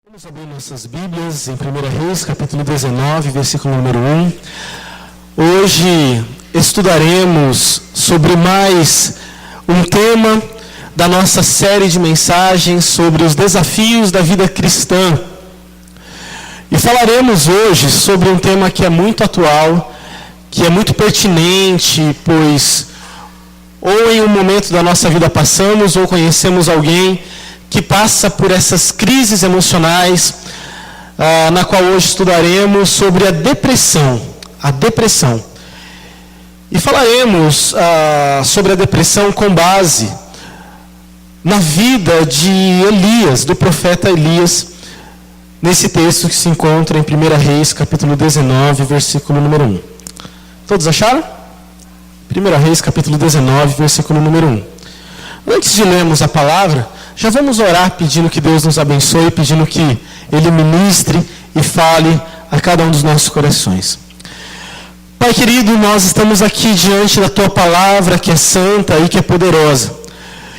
Vamos abrir nossas Bíblias em 1 Reis, capítulo 19, versículo número 1. Hoje estudaremos sobre mais um tema da nossa série de mensagens sobre os desafios da vida cristã. E falaremos hoje sobre um tema que é muito atual, que é muito pertinente, pois ou em um momento da nossa vida passamos ou conhecemos alguém que passa por essas crises emocionais, na qual hoje estudaremos sobre a depressão. A depressão. E falaremos sobre a depressão com base na vida de Elias, do profeta Elias, nesse texto que se encontra em 1 Reis, capítulo 19, versículo número 1. Todos acharam? 1 Reis, capítulo 19, versículo número 1. Antes de lermos a palavra, já vamos orar pedindo que Deus nos abençoe, pedindo que Ele ministre e fale a cada um dos nossos corações. Pai querido, nós estamos aqui diante da Tua palavra que é santa e que é poderosa.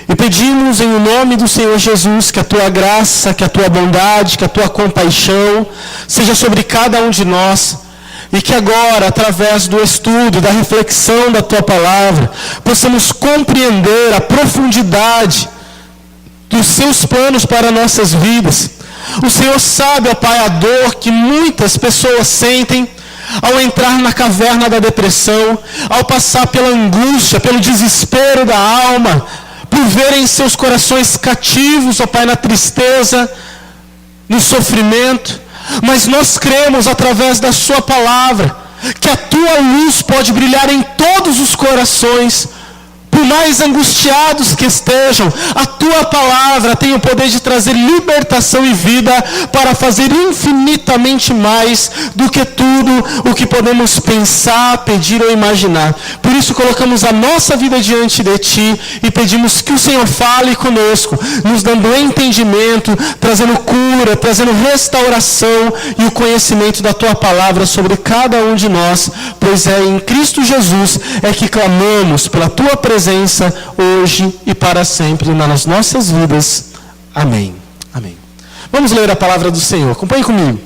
E pedimos em nome do Senhor Jesus que a Tua graça, que a Tua bondade, que a Tua compaixão seja sobre cada um de nós. E que agora, através do estudo, da reflexão da Tua palavra, possamos compreender a profundidade dos Seus planos para nossas vidas. O Senhor sabe, ó Pai, a dor que muitas pessoas sentem ao entrar na caverna da depressão, ao passar pela angústia, pelo desespero da alma, por verem seus corações cativos, ó Pai, na tristeza, no sofrimento. Mas nós cremos, através da Sua palavra, que a Tua luz pode brilhar em todos os corações. Por mais angustiados que estejam, a Tua palavra tem o poder de trazer libertação e vida para fazer infinitamente mais do que tudo o que podemos pensar, pedir ou imaginar. Por isso colocamos a nossa vida diante de Ti e pedimos que o Senhor fale conosco, nos dando entendimento, trazendo cura, trazendo restauração e o conhecimento da Tua palavra sobre cada um de nós, pois é em Cristo Jesus é que clamamos pela Tua presença hoje e para sempre nas nossas vidas. Amém. Amém. Vamos ler a palavra do Senhor. Acompanhe comigo.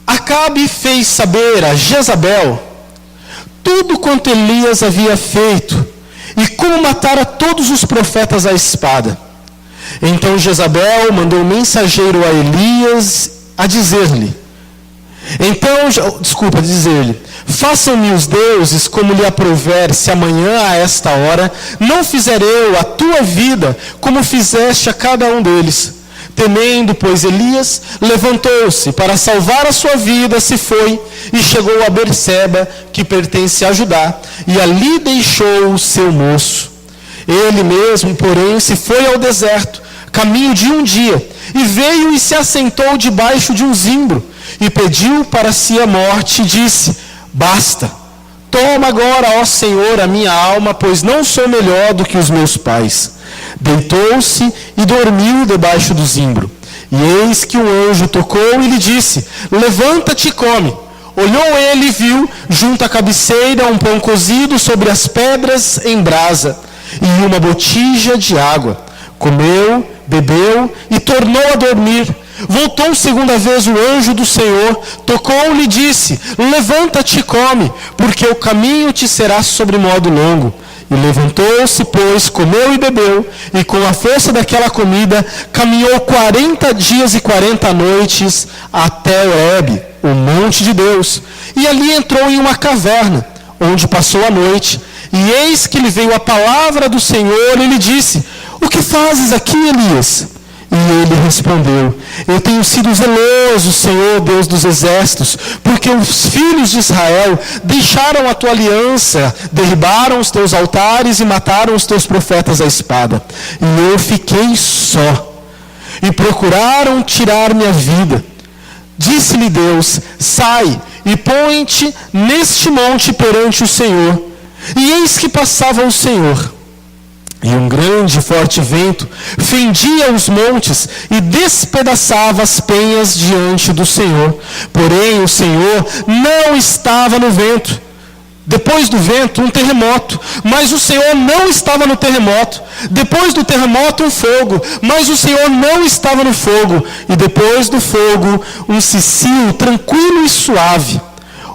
Acabe fez saber a Jezabel tudo quanto Elias havia feito e como matara todos os profetas à espada. Então Jezabel mandou um mensageiro a Elias a dizer-lhe, façam-me os deuses como lhe aprouver, se amanhã a esta hora não fizer eu a tua vida como fizeste a cada um deles. Temendo, pois, Elias levantou-se para salvar a sua vida, se foi e chegou a Berseba, que pertence a Judá, e ali deixou o seu moço. Ele mesmo, porém, se foi ao deserto, caminho de um dia, e veio e se assentou debaixo de um zimbro, e pediu para si a morte, e disse, basta, toma agora, ó Senhor, a minha alma, pois não sou melhor do que os meus pais. Deitou-se e dormiu debaixo do zimbro. E eis que um anjo tocou e lhe disse, levanta-te e come. Olhou ele e viu, junto à cabeceira, um pão cozido sobre as pedras em brasa, e uma botija de água. Comeu, bebeu e tornou a dormir. Voltou segunda vez o anjo do Senhor, tocou-lhe e disse, levanta-te e come, porque o caminho te será sobre modo longo. E levantou-se, pois, comeu e bebeu, e com a força daquela comida, caminhou 40 dias e 40 noites até Horebe, o monte de Deus. E ali entrou em uma caverna, onde passou a noite. E eis que lhe veio a palavra do Senhor, e lhe disse, o que fazes aqui, Elias? E ele respondeu, eu tenho sido zeloso, Senhor, Deus dos exércitos, porque os filhos de Israel deixaram a tua aliança, derribaram os teus altares e mataram os teus profetas à espada. E eu fiquei só, e procuraram tirar minha vida. Disse-lhe Deus, sai e põe-te neste monte perante o Senhor. E eis que passava o Senhor. E um grande e forte vento fendia os montes e despedaçava as penhas diante do Senhor. Porém, o Senhor não estava no vento. Depois do vento, um terremoto, mas o Senhor não estava no terremoto. Depois do terremoto, um fogo, mas o Senhor não estava no fogo. E depois do fogo, um cicio tranquilo e suave.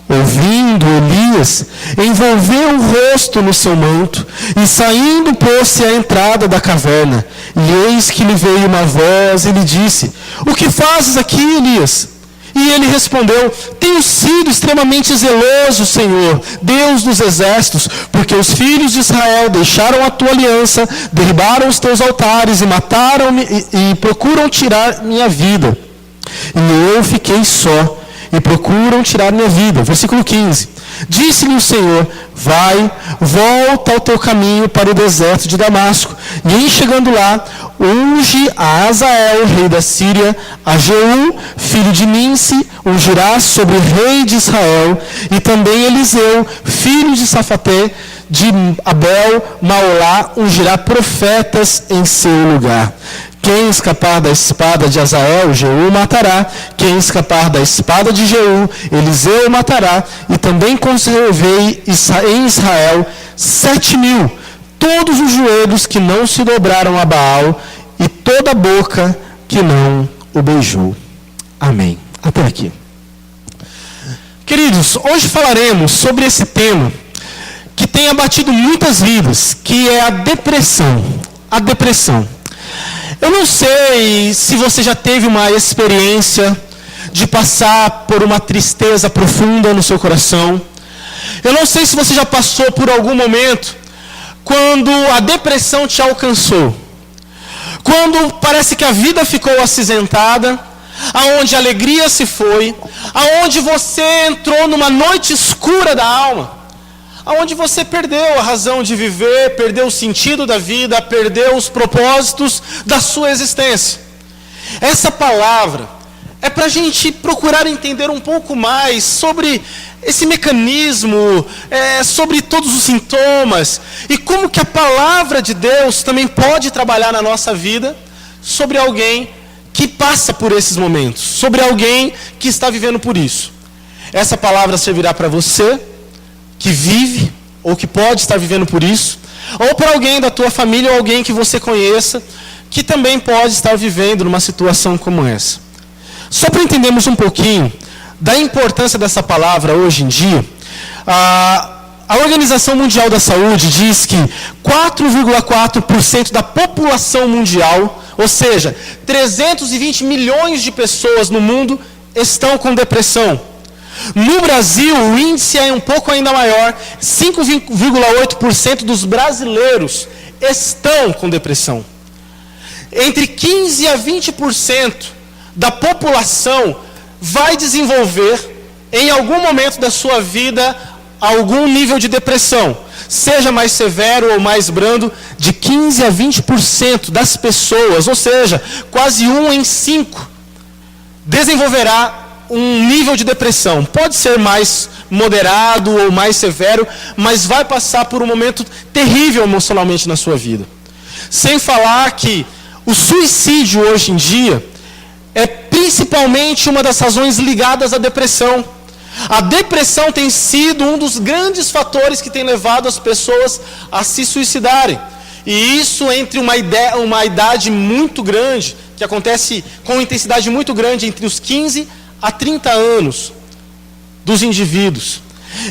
Ouvindo, Elias envolveu o rosto no seu manto e saindo pôs-se à entrada da caverna. E eis que lhe veio uma voz e lhe disse: o que fazes aqui, Elias? E ele respondeu: tenho sido extremamente zeloso, Senhor, Deus dos exércitos, porque os filhos de Israel deixaram a tua aliança, derribaram os teus altares e mataram-me e procuram tirar minha vida. E eu fiquei só. E procuram tirar minha vida. Versículo 15. Disse-lhe o Senhor: vai, volta ao teu caminho para o deserto de Damasco. E em chegando lá, unge a Azael, rei da Síria, a Jeú, filho de Nimsi, ungirá sobre o rei de Israel, e também Eliseu, filho de Safaté, de Abel, Maolá, ungirá profetas em seu lugar. Quem escapar da espada de Azael, Jeú matará. Quem escapar da espada de Jeú, Eliseu matará. E também conservei em Israel 7.000, todos os joelhos que não se dobraram a Baal, e toda a boca que não o beijou. Amém. Até aqui. Queridos, hoje falaremos sobre esse tema que tem abatido muitas vidas, que é a depressão. A depressão. Eu não sei se você já teve uma experiência de passar por uma tristeza profunda no seu coração. Eu não sei se você já passou por algum momento quando a depressão te alcançou. Quando parece que a vida ficou acinzentada, aonde a alegria se foi, aonde você entrou numa noite escura da alma, aonde você perdeu a razão de viver, perdeu o sentido da vida, perdeu os propósitos da sua existência. Essa palavra é para a gente procurar entender um pouco mais sobre esse mecanismo, sobre todos os sintomas, e como que a palavra de Deus também pode trabalhar na nossa vida sobre alguém que passa por esses momentos, sobre alguém que está vivendo por isso. Essa palavra servirá para você que vive, ou que pode estar vivendo por isso, ou para alguém da tua família, ou alguém que você conheça, que também pode estar vivendo numa situação como essa. Só para entendermos um pouquinho da importância dessa palavra hoje em dia, a Organização Mundial da Saúde diz que 4,4% da população mundial, ou seja, 320 milhões de pessoas no mundo, estão com depressão. No Brasil, o índice é um pouco ainda maior, 5,8% dos brasileiros estão com depressão. Entre 15% a 20% da população vai desenvolver, em algum momento da sua vida, algum nível de depressão. Seja mais severo ou mais brando, de 15% a 20% das pessoas, ou seja, quase 1 em 5, desenvolverá um nível de depressão. Pode ser mais moderado ou mais severo, mas vai passar por um momento terrível emocionalmente na sua vida. Sem falar que o suicídio hoje em dia é principalmente uma das razões ligadas à depressão. A depressão tem sido um dos grandes fatores que tem levado as pessoas a se suicidarem. E isso entre uma idade muito grande, que acontece com intensidade muito grande, entre os 15 a 30 anos dos indivíduos.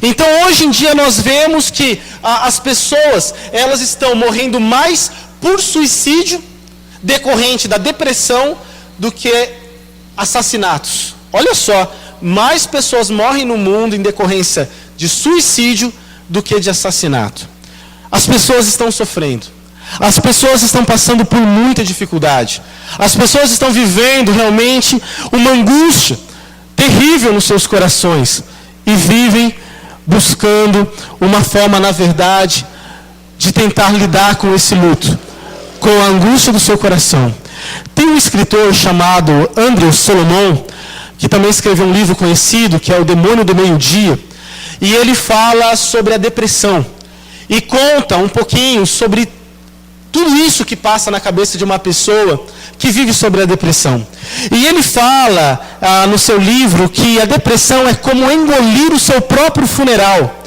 Então, hoje em dia, nós vemos que as pessoas, elas estão morrendo mais por suicídio decorrente da depressão do que assassinatos. Olha só, mais pessoas morrem no mundo em decorrência de suicídio do que de assassinato. As pessoas estão sofrendo. As pessoas estão passando por muita dificuldade. As pessoas estão vivendo realmente uma angústia terrível nos seus corações e vivem buscando uma forma, na verdade, de tentar lidar com esse luto, com a angústia do seu coração. Tem um escritor chamado Andrew Solomon, que também escreveu um livro conhecido, que é O Demônio do Meio-Dia, e ele fala sobre a depressão e conta um pouquinho sobre tudo isso que passa na cabeça de uma pessoa que vive sobre a depressão. E ele fala no seu livro que a depressão é como engolir o seu próprio funeral.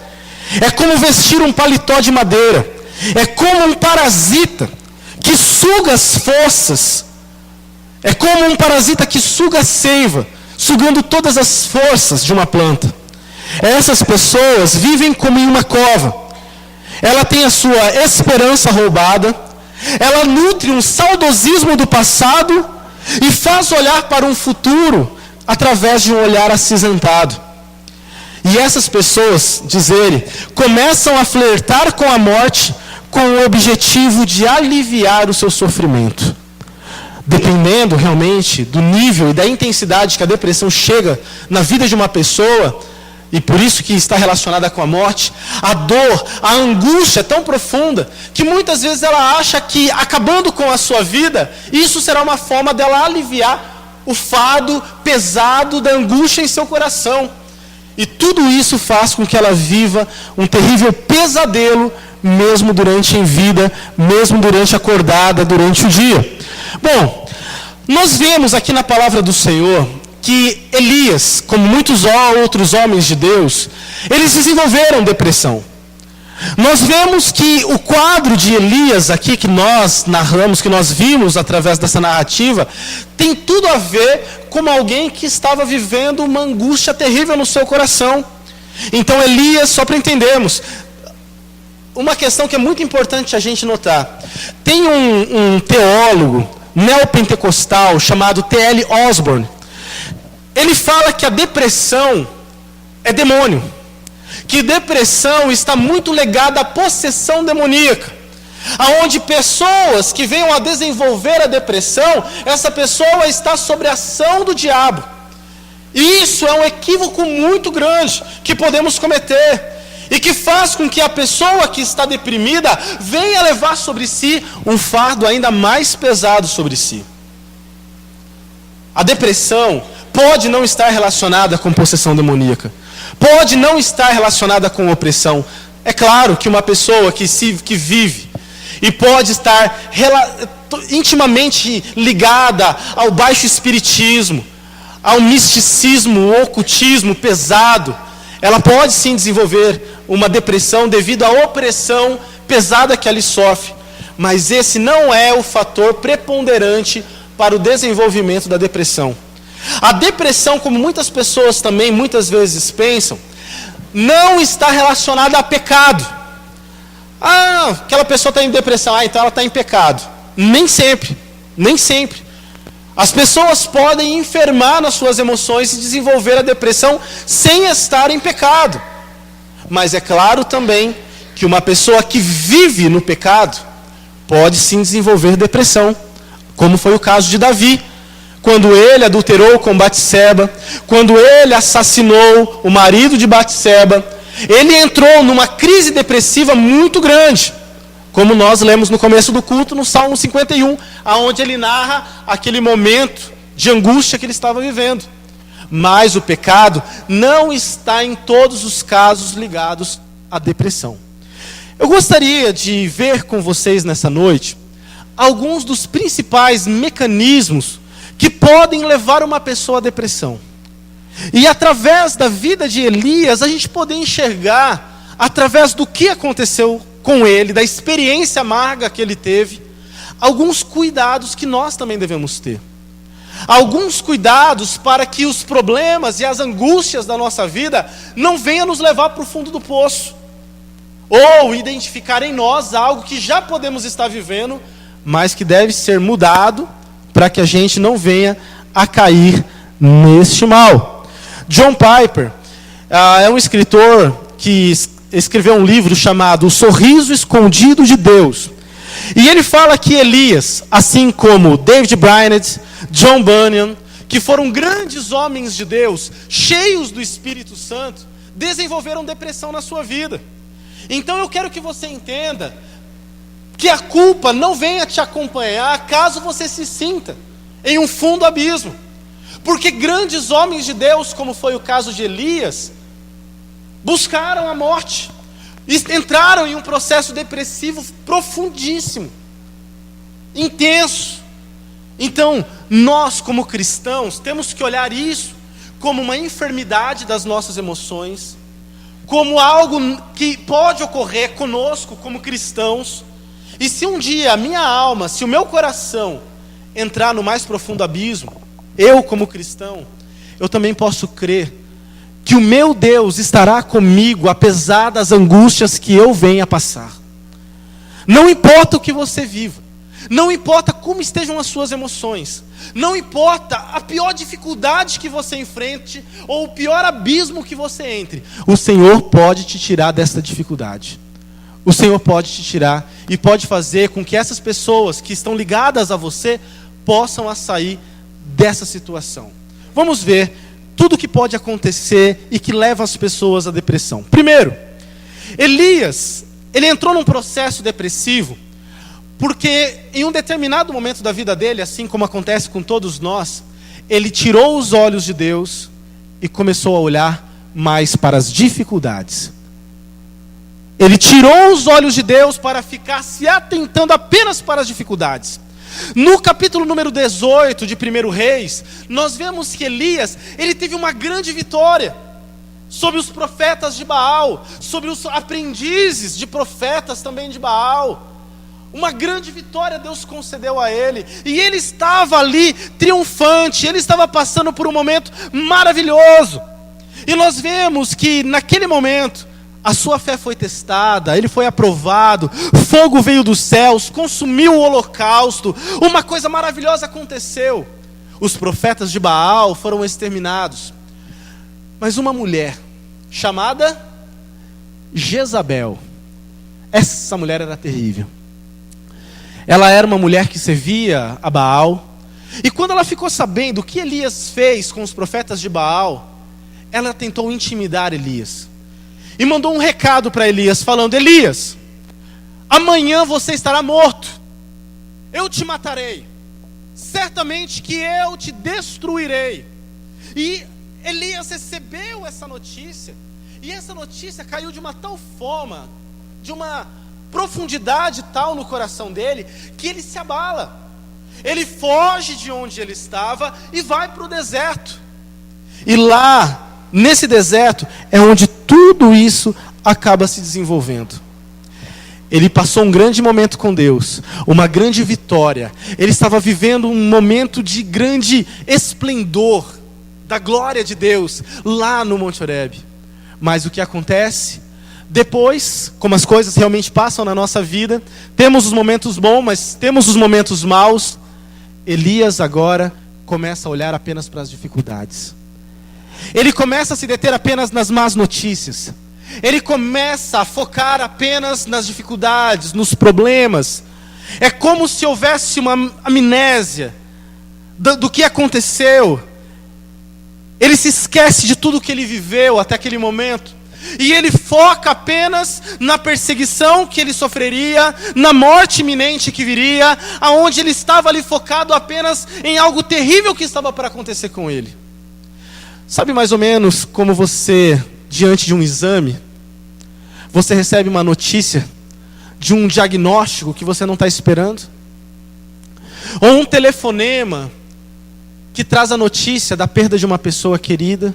É como vestir um paletó de madeira. É como um parasita que suga as forças. É como um parasita que suga a seiva, sugando todas as forças de uma planta. Essas pessoas vivem como em uma cova. Ela tem a sua esperança roubada. Ela nutre um saudosismo do passado e faz olhar para um futuro através de um olhar acinzentado. E essas pessoas, diz ele, começam a flertar com a morte com o objetivo de aliviar o seu sofrimento. Dependendo realmente do nível e da intensidade que a depressão chega na vida de uma pessoa, e por isso que está relacionada com a morte, a dor, a angústia é tão profunda, que muitas vezes ela acha que acabando com a sua vida, isso será uma forma dela aliviar o fardo pesado da angústia em seu coração. E tudo isso faz com que ela viva um terrível pesadelo, mesmo durante em vida, mesmo durante acordada, durante o dia. Bom, nós vemos aqui na palavra do Senhor que Elias, como muitos outros homens de Deus, eles desenvolveram depressão. Nós vemos que o quadro de Elias aqui, que nós narramos, que nós vimos através dessa narrativa, tem tudo a ver com alguém que estava vivendo uma angústia terrível no seu coração. Então Elias, só para entendermos, uma questão que é muito importante a gente notar. Tem um teólogo neopentecostal chamado T.L. Osborne. Ele fala que a depressão é demônio. Que depressão está muito ligada à possessão demoníaca. Aonde pessoas que venham a desenvolver a depressão, essa pessoa está sob a ação do diabo. E isso é um equívoco muito grande que podemos cometer. E que faz com que a pessoa que está deprimida venha levar sobre si um fardo ainda mais pesado sobre si. A depressão pode não estar relacionada com possessão demoníaca. Pode não estar relacionada com opressão. É claro que uma pessoa que vive e pode estar intimamente ligada ao baixo espiritismo, ao misticismo, ao ocultismo pesado, ela pode sim desenvolver uma depressão devido à opressão pesada que ela sofre. Mas esse não é o fator preponderante para o desenvolvimento da depressão. A depressão, como muitas pessoas também muitas vezes pensam, não está relacionada a pecado. Aquela pessoa está em depressão, então ela está em pecado. Nem sempre, nem sempre. As pessoas podem enfermar nas suas emoções e desenvolver a depressão sem estar em pecado. Mas é claro também que uma pessoa que vive no pecado pode sim desenvolver depressão, como foi o caso de Davi. Quando ele adulterou com Batseba, quando ele assassinou o marido de Batseba, ele entrou numa crise depressiva muito grande, como nós lemos no começo do culto, no Salmo 51, onde ele narra aquele momento de angústia que ele estava vivendo. Mas o pecado não está em todos os casos ligados à depressão. Eu gostaria de ver com vocês nessa noite alguns dos principais mecanismos que podem levar uma pessoa à depressão. E através da vida de Elias, a gente poder enxergar, através do que aconteceu com ele, da experiência amarga que ele teve, alguns cuidados que nós também devemos ter. Alguns cuidados para que os problemas e as angústias da nossa vida não venham nos levar para o fundo do poço. Ou identificar em nós algo que já podemos estar vivendo, mas que deve ser mudado para que a gente não venha a cair neste mal. John Piper é um escritor que escreveu um livro chamado O Sorriso Escondido de Deus. E ele fala que Elias, assim como David Brainerd, John Bunyan, que foram grandes homens de Deus, cheios do Espírito Santo, desenvolveram depressão na sua vida. Então eu quero que você entenda que a culpa não venha te acompanhar caso você se sinta em um fundo abismo. Porque grandes homens de Deus, como foi o caso de Elias, buscaram a morte, entraram em um processo depressivo profundíssimo, intenso. Então, nós como cristãos temos que olhar isso como uma enfermidade das nossas emoções, como algo que pode ocorrer conosco como cristãos. E se um dia a minha alma, se o meu coração entrar no mais profundo abismo, eu como cristão, eu também posso crer que o meu Deus estará comigo, apesar das angústias que eu venha a passar. Não importa o que você viva, não importa como estejam as suas emoções, não importa a pior dificuldade que você enfrente, ou o pior abismo que você entre, o Senhor pode te tirar dessa dificuldade. O Senhor pode te tirar e pode fazer com que essas pessoas que estão ligadas a você possam sair dessa situação. Vamos ver tudo o que pode acontecer e que leva as pessoas à depressão. Primeiro, Elias, ele entrou num processo depressivo porque em um determinado momento da vida dele, assim como acontece com todos nós, ele tirou os olhos de Deus e começou a olhar mais para as dificuldades. Ele tirou os olhos de Deus para ficar se atentando apenas para as dificuldades. No capítulo número 18 de 1 Reis, nós vemos que Elias, ele teve uma grande vitória sobre os profetas de Baal, sobre os aprendizes de profetas também de Baal. Uma grande vitória Deus concedeu a ele, e ele estava ali triunfante, ele estava passando por um momento maravilhoso. E nós vemos que naquele momento, a sua fé foi testada, ele foi aprovado, fogo veio dos céus, consumiu o holocausto, uma coisa maravilhosa aconteceu. Os profetas de Baal foram exterminados. Mas uma mulher chamada Jezabel, essa mulher era terrível. Ela era uma mulher que servia a Baal, e quando ela ficou sabendo o que Elias fez com os profetas de Baal, ela tentou intimidar Elias. E mandou um recado para Elias, falando: Elias, amanhã você estará morto, eu te matarei, certamente que eu te destruirei. E Elias recebeu essa notícia, e essa notícia caiu de uma tal forma, de uma profundidade tal no coração dele, que ele se abala. Ele foge de onde ele estava e vai para o deserto. E lá, nesse deserto, é onde tudo isso acaba se desenvolvendo. Ele passou um grande momento com Deus, uma grande vitória. Ele estava vivendo um momento de grande esplendor da glória de Deus lá no Monte Horebe. Mas o que acontece? Depois, como as coisas realmente passam na nossa vida, temos os momentos bons, mas temos os momentos maus. Elias agora começa a olhar apenas para as dificuldades. Ele começa a se deter apenas nas más notícias. Ele começa a focar apenas nas dificuldades, nos problemas. É como se houvesse uma amnésia do que aconteceu. Ele se esquece de tudo que ele viveu até aquele momento. E ele foca apenas na perseguição que ele sofreria, na morte iminente que viria, aonde ele estava ali focado apenas em algo terrível que estava para acontecer com ele. Sabe mais ou menos como você, diante de um exame, você recebe uma notícia de um diagnóstico que você não está esperando? Ou um telefonema que traz a notícia da perda de uma pessoa querida?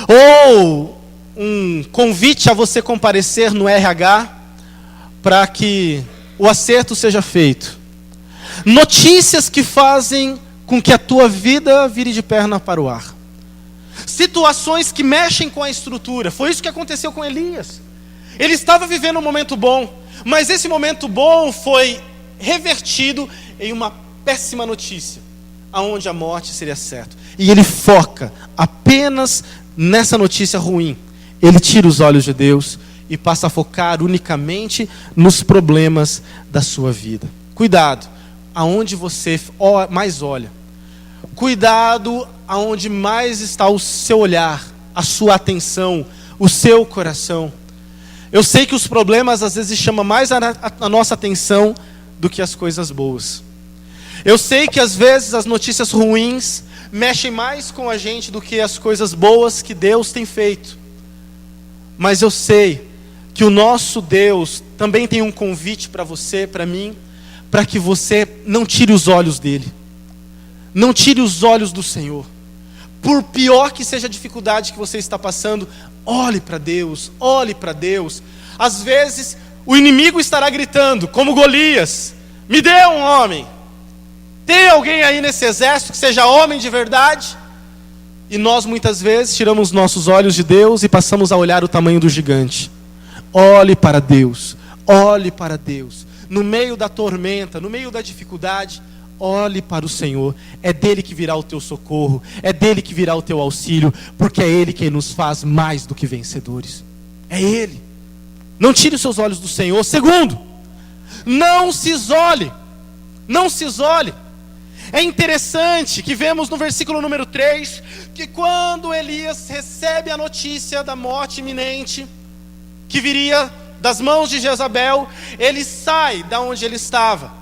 Ou um convite a você comparecer no RH para que o acerto seja feito? Notícias que fazem com que a tua vida vire de perna para o ar. Situações que mexem com a estrutura. Foi isso que aconteceu com Elias. Ele estava vivendo um momento bom, mas esse momento bom foi revertido em uma péssima notícia, aonde a morte seria certa. E ele foca apenas nessa notícia ruim. Ele tira os olhos de Deus e passa a focar unicamente nos problemas da sua vida. Cuidado aonde você mais olha. Cuidado aonde mais está o seu olhar, a sua atenção, o seu coração. Eu sei que os problemas às vezes chamam mais a nossa atenção do que as coisas boas. Eu sei que às vezes as notícias ruins mexem mais com a gente do que as coisas boas que Deus tem feito. Mas eu sei que o nosso Deus também tem um convite para você, para mim, para que você não tire os olhos dele. Não tire os olhos do Senhor. por pior que seja a dificuldade que você está passando, olhe para Deus, olhe para Deus. Às vezes, o inimigo estará gritando, como Golias: me dê um homem. Tem alguém aí nesse exército que seja homem de verdade? E nós muitas vezes tiramos nossos olhos de Deus e passamos a olhar o tamanho do gigante. Olhe para Deus, olhe para Deus. No meio da tormenta, no meio da dificuldade, olhe para o Senhor. É dele que virá o teu socorro, é dele que virá o teu auxílio, porque é ele quem nos faz mais do que vencedores. É ele. Não tire os seus olhos do Senhor. Segundo, não se isole. Não se isole. É interessante que vemos no versículo número 3, que quando Elias recebe a notícia da morte iminente, que viria das mãos de Jezabel, ele sai da onde ele estava.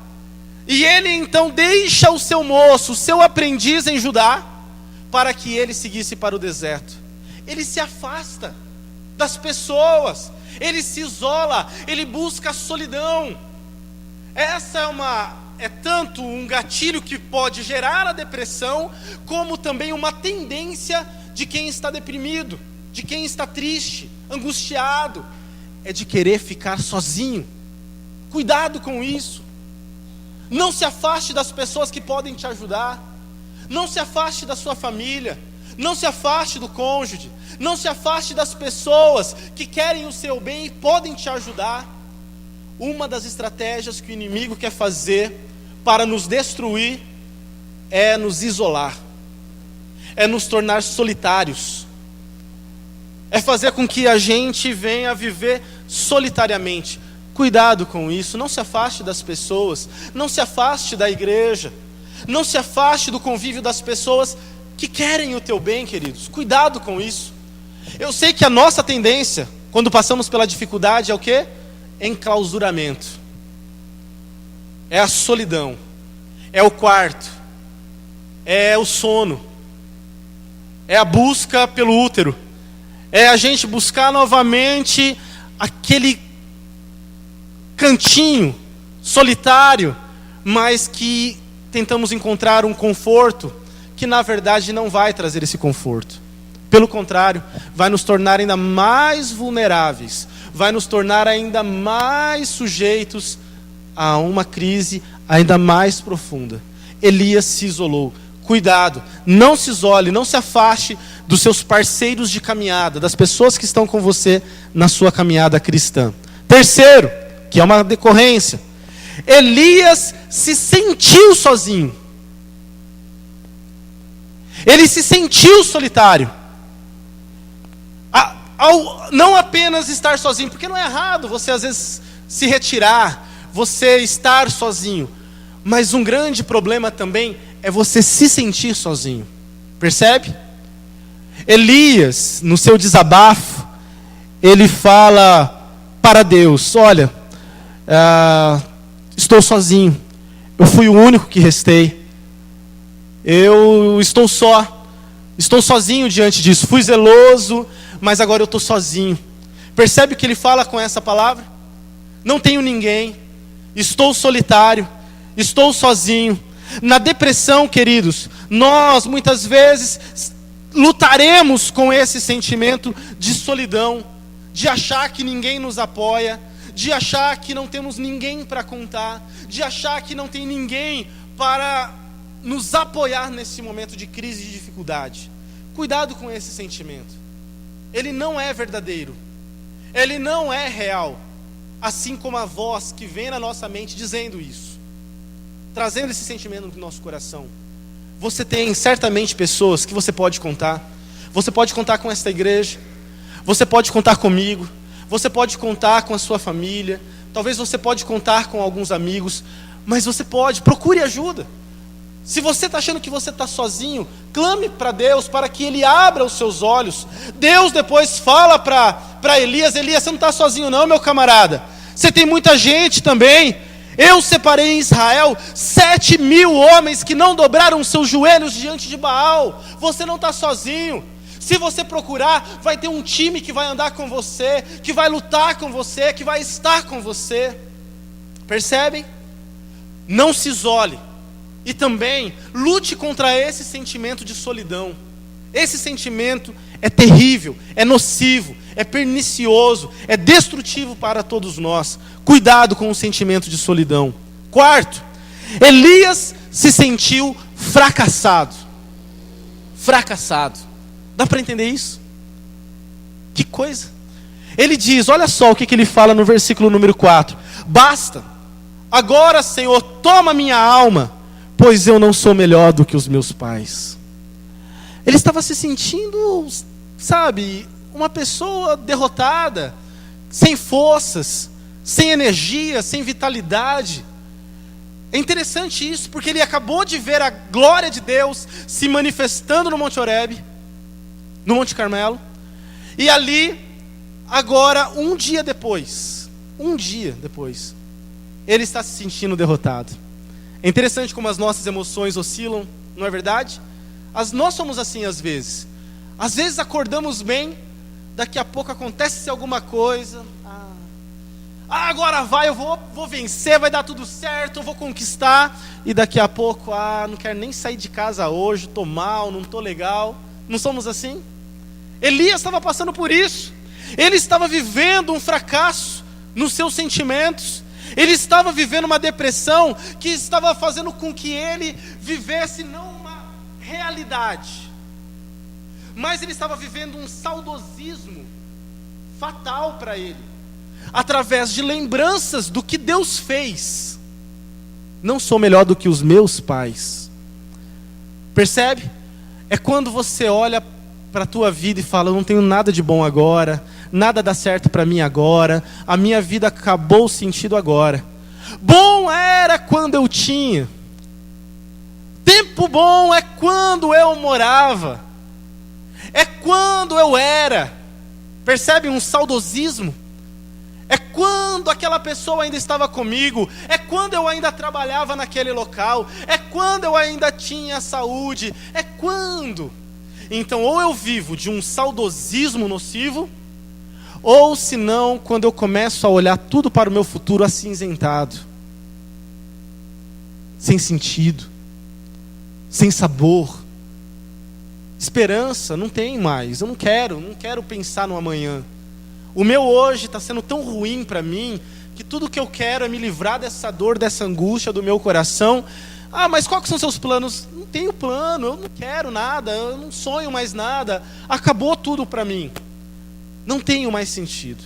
E ele então deixa o seu moço, o seu aprendiz em Judá, para que ele seguisse para o deserto. Ele se afasta das pessoas, ele se isola, ele busca a solidão. Essa é tanto um gatilho que pode gerar a depressão, como também uma tendência de quem está deprimido, de quem está triste, angustiado, é de querer ficar sozinho. Cuidado com isso. Não se afaste das pessoas que podem te ajudar. Não se afaste da sua família. Não se afaste do cônjuge. Não se afaste das pessoas que querem o seu bem e podem te ajudar. Uma das estratégias que o inimigo quer fazer para nos destruir é nos isolar, é nos tornar solitários, é fazer com que a gente venha a viver solitariamente. Cuidado com isso. Não se afaste das pessoas, não se afaste da igreja, não se afaste do convívio das pessoas que querem o teu bem, queridos. Cuidado com isso. Eu sei que a nossa tendência, quando passamos pela dificuldade, é o quê? Enclausuramento. É a solidão, é o quarto, é o sono, é a busca pelo útero, é a gente buscar novamente aquele cantinho solitário, mas que tentamos encontrar um conforto que na verdade não vai trazer esse conforto. Pelo contrário, vai nos tornar ainda mais vulneráveis, vai nos tornar ainda mais sujeitos a uma crise ainda mais profunda. Elias se isolou. Cuidado, não se isole, não se afaste dos seus parceiros de caminhada, das pessoas que estão com você na sua caminhada cristã. Terceiro, que é uma decorrência, Elias se sentiu sozinho. Ele se sentiu solitário. Ao não apenas estar sozinho, porque não é errado você às vezes se retirar, você estar sozinho, mas um grande problema também é você se sentir sozinho. Percebe? Elias, no seu desabafo, ele fala para Deus: olha, estou sozinho, eu fui o único que restei, eu estou sozinho diante disso, fui zeloso, mas agora eu estou sozinho. Percebe o que ele fala com essa palavra? Não tenho ninguém, estou solitário, estou sozinho. Na depressão, queridos, nós muitas vezes lutaremos com esse sentimento de solidão, de achar que ninguém nos apoia, de achar que não temos ninguém para contar, de achar que não tem ninguém para nos apoiar nesse momento de crise e de dificuldade. Cuidado com esse sentimento. Ele não é verdadeiro, ele não é real, assim como a voz que vem na nossa mente dizendo isso, trazendo esse sentimento no nosso coração. Você tem certamente pessoas que você pode contar. Você pode contar com esta igreja, você pode contar comigo, você pode contar com a sua família, talvez você pode contar com alguns amigos, mas você procure ajuda. Se você está achando que você está sozinho, clame para Deus, para que Ele abra os seus olhos. Deus depois fala para Elias: Elias, você não está sozinho não, meu camarada, você tem muita gente também. Eu separei em Israel 7.000 homens que não dobraram seus joelhos diante de Baal. Você não está sozinho. Se você procurar, vai ter um time que vai andar com você, que vai lutar com você, que vai estar com você. Percebem? Não se isole. E também lute contra esse sentimento de solidão. Esse sentimento é terrível, é nocivo, é pernicioso, é destrutivo para todos nós. Cuidado com o sentimento de solidão. Quarto, Elias se sentiu fracassado. Fracassado. Dá para entender isso? Que coisa. Ele diz, olha só o que ele fala no versículo número 4. Basta, agora, Senhor, toma minha alma, pois eu não sou melhor do que os meus pais. Ele estava se sentindo, sabe, uma pessoa derrotada, sem forças, sem energia, sem vitalidade. É interessante isso, porque ele acabou de ver a glória de Deus se manifestando no Monte Horebe, no Monte Carmelo, e ali, agora, um dia depois, ele está se sentindo derrotado. É interessante como as nossas emoções oscilam, não é verdade? Nós somos assim às vezes. Às vezes acordamos bem, daqui a pouco acontece alguma coisa. Agora vai, eu vou vencer, vai dar tudo certo, eu vou conquistar. E daqui a pouco, não quero nem sair de casa hoje, estou mal, não estou legal. Não somos assim? Elias estava passando por isso. Ele estava vivendo um fracasso nos seus sentimentos. Ele estava vivendo uma depressão que estava fazendo com que ele vivesse não uma realidade, mas ele estava vivendo um saudosismo fatal para ele, através de lembranças do que Deus fez. Não sou melhor do que os meus pais. Percebe? É quando você olha para a tua vida e fala, eu não tenho nada de bom agora, nada dá certo para mim agora, a minha vida acabou o sentido agora. Bom era quando eu tinha. Tempo bom é quando eu morava. É quando eu era. Percebe um saudosismo? É quando aquela pessoa ainda estava comigo. É quando eu ainda trabalhava naquele local. É quando eu ainda tinha saúde. É quando. Então, ou eu vivo de um saudosismo nocivo, ou se não, quando eu começo a olhar tudo para o meu futuro acinzentado, sem sentido, sem sabor, esperança, não tem mais. Eu não quero pensar no amanhã. O meu hoje está sendo tão ruim para mim, que tudo que eu quero é me livrar dessa dor, dessa angústia do meu coração. Mas quais são seus planos? Não tenho plano, eu não quero nada, eu não sonho mais nada, acabou tudo para mim. Não tenho mais sentido.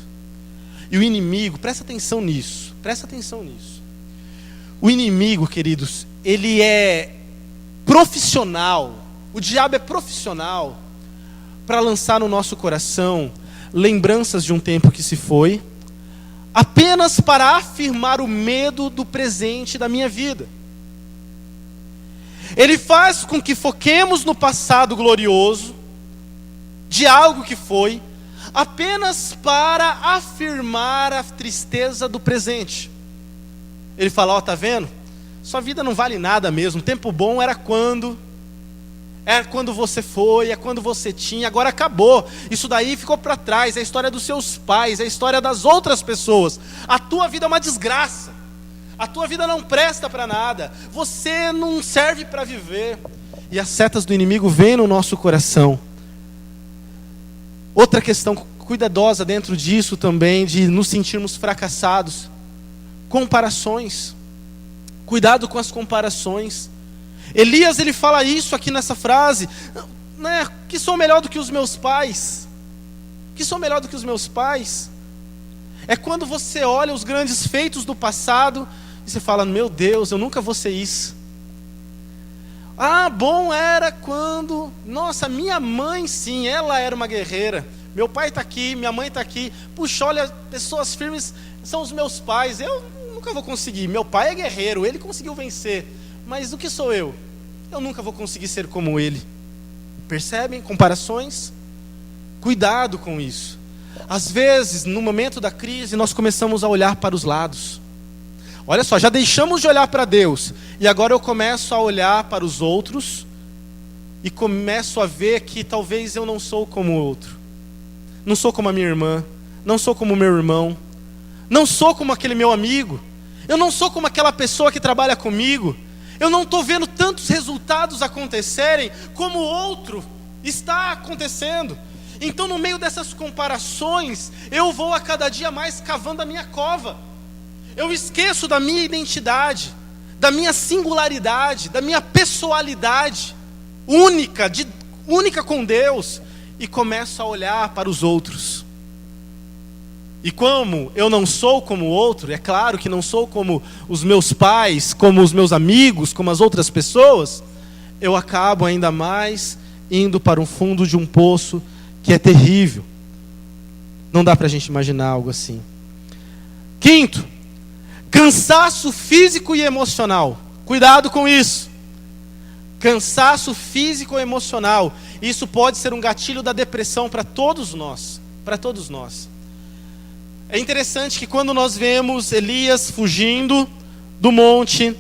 E o inimigo, presta atenção nisso. O inimigo, queridos, ele é profissional. O diabo é profissional para lançar no nosso coração lembranças de um tempo que se foi, apenas para afirmar o medo do presente da minha vida. Ele faz com que foquemos no passado glorioso, de algo que foi, apenas para afirmar a tristeza do presente. Ele fala, tá vendo? Sua vida não vale nada mesmo, tempo bom era quando você foi, é quando você tinha, agora acabou, isso daí ficou para trás, é a história dos seus pais, é a história das outras pessoas, a tua vida é uma desgraça, a tua vida não presta para nada, você não serve para viver, e as setas do inimigo vêm no nosso coração. Outra questão cuidadosa dentro disso também, de nos sentirmos fracassados, comparações, cuidado com as comparações. Elias, ele fala isso aqui nessa frase, né? Que sou melhor do que os meus pais, é quando você olha os grandes feitos do passado, e você fala, meu Deus, eu nunca vou ser isso. Bom era quando, nossa, minha mãe sim, ela era uma guerreira, meu pai está aqui, minha mãe está aqui, puxa, olha, pessoas firmes são os meus pais, eu nunca vou conseguir, meu pai é guerreiro, ele conseguiu vencer, mas o que sou eu? Eu nunca vou conseguir ser como ele. Percebem? Comparações? Cuidado com isso. Às vezes, no momento da crise, nós começamos a olhar para os lados. Olha só, já deixamos de olhar para Deus, e agora eu começo a olhar para os outros, e começo a ver que talvez eu não sou como o outro. Não sou como a minha irmã, não sou como o meu irmão, não sou como aquele meu amigo, eu não sou como aquela pessoa que trabalha comigo, eu não estou vendo tantos resultados acontecerem como o outro Está acontecendo. Então, no meio dessas comparações, eu vou a cada dia mais cavando a minha cova. Eu esqueço da minha identidade, da minha singularidade, da minha pessoalidade única com Deus, e começo a olhar para os outros. E como eu não sou como o outro, é claro que não sou como os meus pais, como os meus amigos, como as outras pessoas, eu acabo ainda mais indo para o fundo de um poço que é terrível. Não dá para a gente imaginar algo assim. Quinto, cansaço físico e emocional. Cuidado com isso. Cansaço físico e emocional. Isso pode ser um gatilho da depressão para todos nós. Para todos nós. É interessante que quando nós vemos Elias fugindo do monte,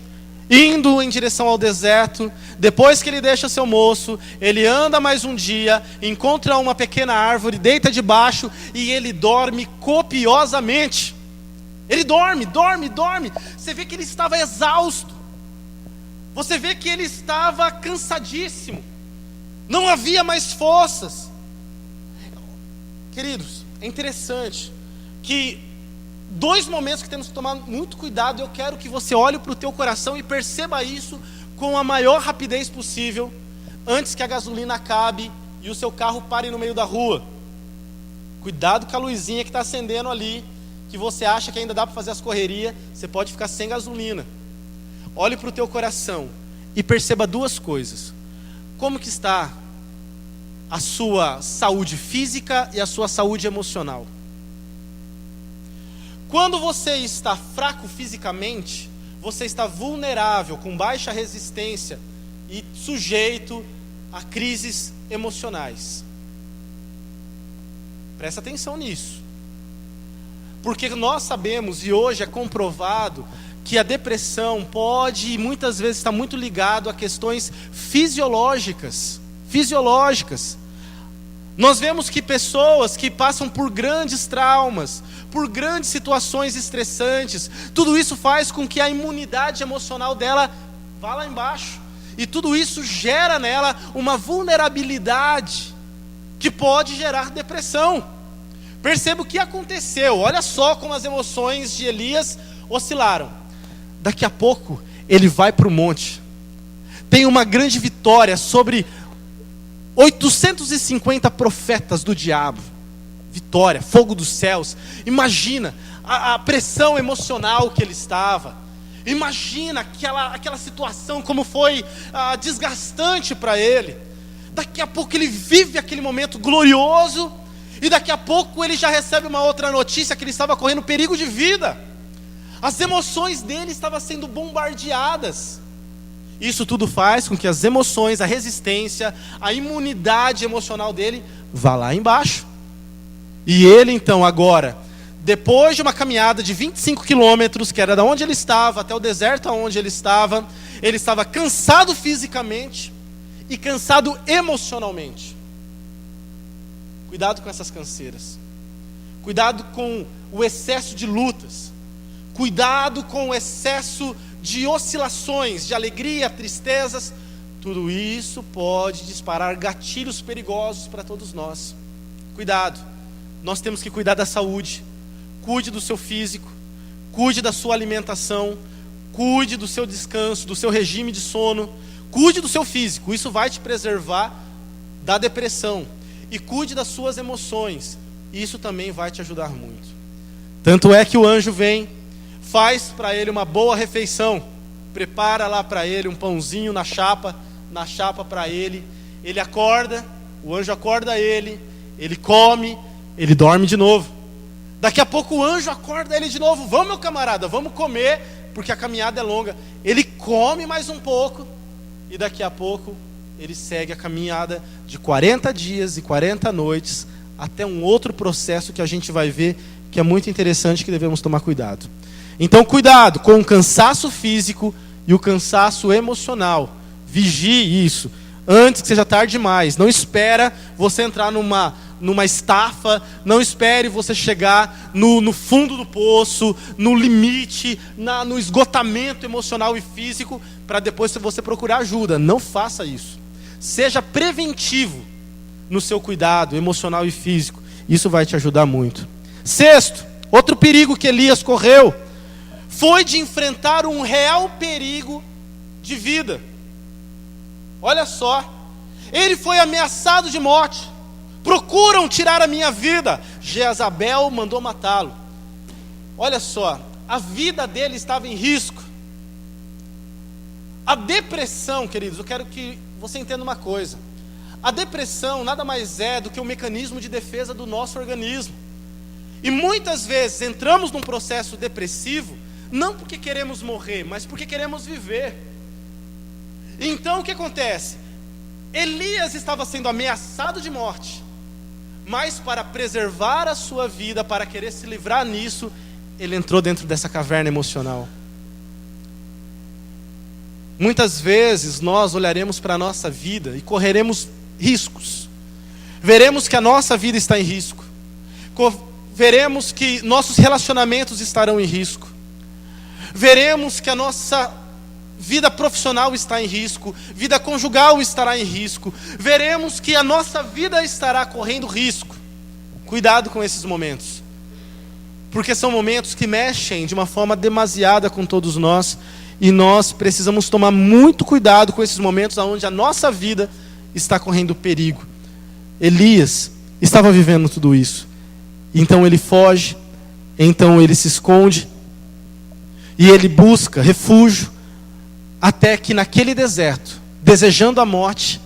indo em direção ao deserto, depois que ele deixa seu moço, ele anda mais um dia, encontra uma pequena árvore, deita debaixo e ele dorme copiosamente. Ele dorme. Você vê que ele estava exausto. Você vê que ele estava cansadíssimo. Não havia mais forças. Queridos, é interessante que dois momentos que temos que tomar muito cuidado. Eu quero que você olhe para o teu coração e perceba isso com a maior rapidez possível, antes que a gasolina acabe e o seu carro pare no meio da rua. Cuidado com a luzinha que está acendendo ali, que você acha que ainda dá para fazer as correrias, você pode ficar sem gasolina. Olhe para o teu coração e perceba duas coisas. Como que está a sua saúde física e a sua saúde emocional? Quando você está fraco fisicamente, você está vulnerável, com baixa resistência e sujeito a crises emocionais. Presta atenção nisso. Porque nós sabemos, e hoje é comprovado, que a depressão pode, e muitas vezes está muito ligado a questões fisiológicas. Nós vemos que pessoas que passam por grandes traumas, por grandes situações estressantes, tudo isso faz com que a imunidade emocional dela vá lá embaixo. E tudo isso gera nela uma vulnerabilidade que pode gerar depressão. Perceba o que aconteceu. Olha só como as emoções de Elias oscilaram. Daqui a pouco ele vai para o monte. Tem uma grande vitória sobre 850 profetas do diabo. Vitória, fogo dos céus. Imagina a pressão emocional que ele estava. Imagina aquela situação como foi desgastante para ele. Daqui a pouco ele vive aquele momento glorioso. E daqui a pouco ele já recebe uma outra notícia que ele estava correndo perigo de vida. As emoções dele estavam sendo bombardeadas. Isso tudo faz com que as emoções, a resistência, a imunidade emocional dele vá lá embaixo. E ele então agora, depois de uma caminhada de 25 quilômetros, que era da onde ele estava até o deserto aonde ele estava cansado fisicamente e cansado emocionalmente. Cuidado com essas canseiras. Cuidado com o excesso de lutas. Cuidado com o excesso de oscilações, de alegria, tristezas. Tudo isso pode disparar gatilhos perigosos para todos nós. Cuidado. Nós temos que cuidar da saúde. Cuide do seu físico. Cuide da sua alimentação. Cuide do seu descanso, do seu regime de sono. Cuide do seu físico. Isso vai te preservar da depressão. E cuide das suas emoções. Isso também vai te ajudar muito. Tanto é que o anjo vem, faz para ele uma boa refeição, prepara lá para ele um pãozinho na chapa para ele. Ele acorda, o anjo acorda ele come, ele dorme de novo. Daqui a pouco o anjo acorda ele de novo. Vamos, meu camarada, vamos comer, porque a caminhada é longa. Ele come mais um pouco e daqui a pouco ele segue a caminhada de 40 dias e 40 noites até um outro processo que a gente vai ver que é muito interessante, que devemos tomar cuidado. Então cuidado com o cansaço físico e o cansaço emocional. Vigie isso antes que seja tarde demais. Não espera você entrar numa estafa. Não espere você chegar no fundo do poço, no limite, no esgotamento emocional e físico, para depois você procurar ajuda. Não faça isso. Seja preventivo. no seu cuidado emocional e físico. Isso vai te ajudar muito. Sexto, outro perigo que Elias correu foi de enfrentar um real perigo de vida. Olha só, ele foi ameaçado de morte. Procuram tirar a minha vida. Jezabel mandou matá-lo. Olha só, a vida dele estava em risco. A depressão, queridos, eu quero que você entenda uma coisa. A depressão nada mais é do que um mecanismo de defesa do nosso organismo. E muitas vezes entramos num processo depressivo, não porque queremos morrer, mas porque queremos viver. Então o que acontece? Elias estava sendo ameaçado de morte, mas para preservar a sua vida, para querer se livrar nisso, ele entrou dentro dessa caverna emocional. Muitas vezes nós olharemos para a nossa vida e correremos riscos. Veremos que a nossa vida está em risco. Veremos que nossos relacionamentos estarão em risco. Veremos que a nossa vida profissional está em risco. Vida conjugal estará em risco. Veremos que a nossa vida estará correndo risco. Cuidado com esses momentos. Porque são momentos que mexem de uma forma demasiada com todos nós. E nós precisamos tomar muito cuidado com esses momentos onde a nossa vida está correndo perigo. Elias estava vivendo tudo isso. Então ele foge, então ele se esconde, e ele busca refúgio, até que naquele deserto, desejando a morte,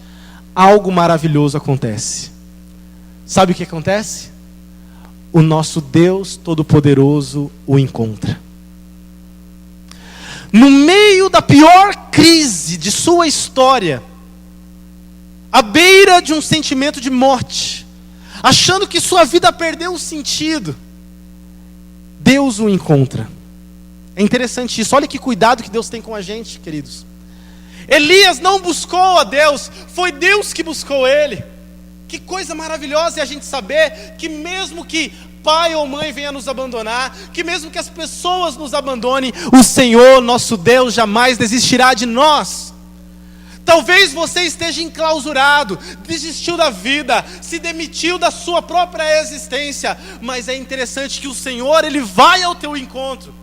algo maravilhoso acontece. Sabe o que acontece? O nosso Deus Todo-Poderoso o encontra. No meio da pior crise de sua história, à beira de um sentimento de morte, achando que sua vida perdeu o sentido, Deus o encontra. É interessante isso. Olha que cuidado que Deus tem com a gente, queridos. Elias não buscou a Deus, foi Deus que buscou ele. Que coisa maravilhosa é a gente saber que mesmo que pai ou mãe venha nos abandonar, que mesmo que as pessoas nos abandonem, o Senhor, nosso Deus, jamais desistirá de nós. Talvez você esteja enclausurado, desistiu da vida, se demitiu da sua própria existência, mas é interessante que o Senhor, Ele vai ao teu encontro,